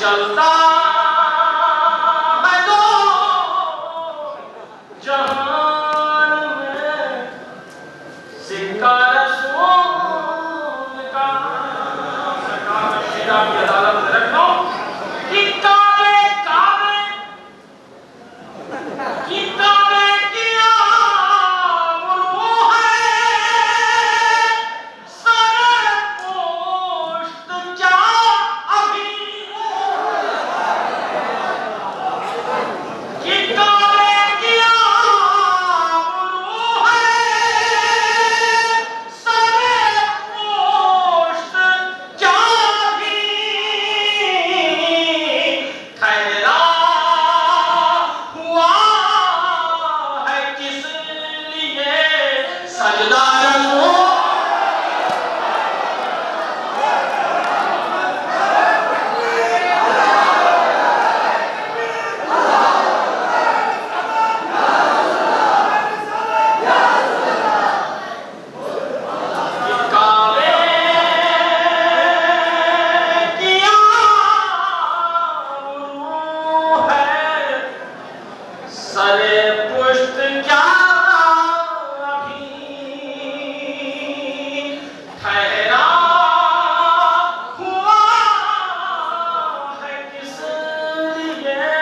चलता है दो जहान में सिक्का रसूल का सरकार की अदालत में रखो कि काबे काबे की काबे किया मुर्मू है सर पोस्ट क्या अभी कि काबे किया मुर्मू है सर पोस्ट क्या अभी ठहरा हुआ है किस लिए सजदा रसूल काबे किया मुर्मू है सरे पुष्ट क्या अभी ठहरा हुआ है किस लिए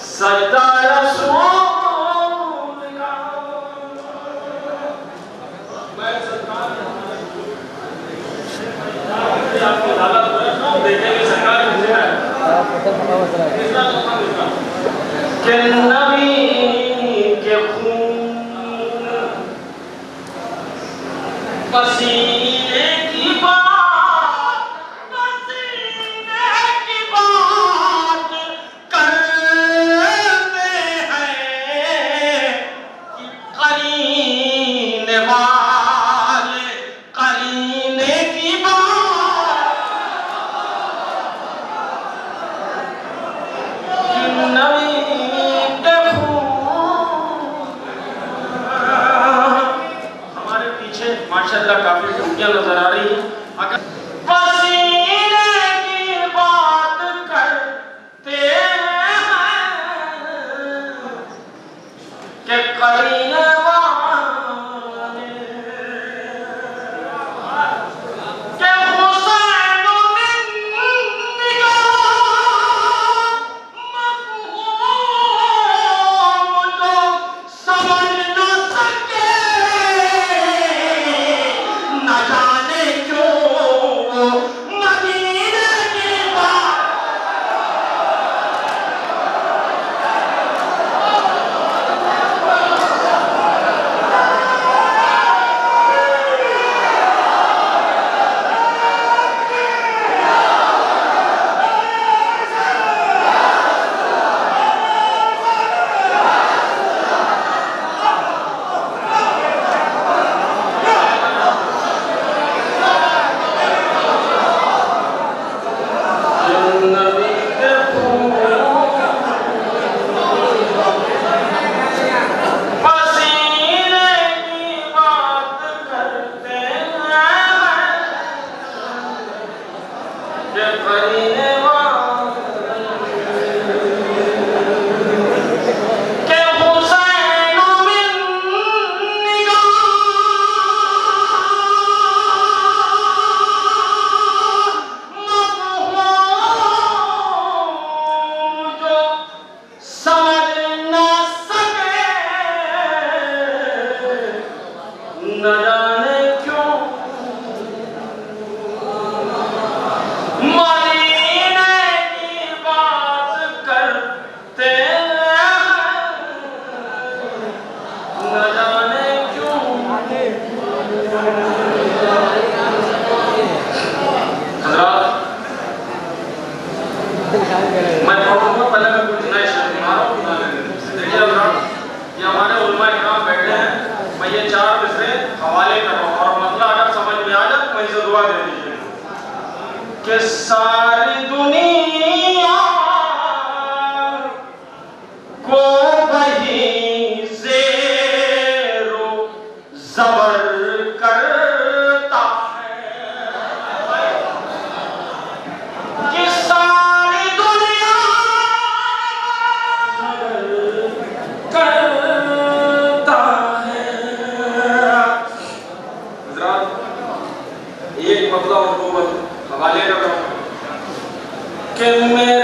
सजदा रसूल का। मैं सरकार आपकी अदालत में देखेंगे सरकार मुझे कि नबी के खून पसीने की बात करते हैं कि करीने वाले करीने की बात कि नबी के खून हमारे पीछे माशाल्लाह काफी टूटियां नजर आ रही हैं। अगर पसीने की बात करते हैं कि करीने वाले के हुसैन मिन निगाह मफ़हूम जो समझ न सके न जाने क्यों मदीने की बात नबी के खून पसीने की बात करते हैं कि करीने के हुसैन मिन निगाह मफ़हूम जो समझ न सके न जाने क्यों मदीने की बात करते हैं न जाने क्यों। हज़रात, मैं बहुत पहले मैं कुछ नए शब्द बना रहा हूँ। देखिए हज़रात, ये हमारे उलमा इकराम बैठे हैं। मैं ये 4 मिसरे हवाले कर रहा हूँ और मसला अगर समझ में आ जाए तो मुझे दुआ दे दीजिए कि सारी दुनिया को वही ज़ेरो ज़बर करता है कि एक मतलब उनको हवाले कर रहा हूँ कि मैं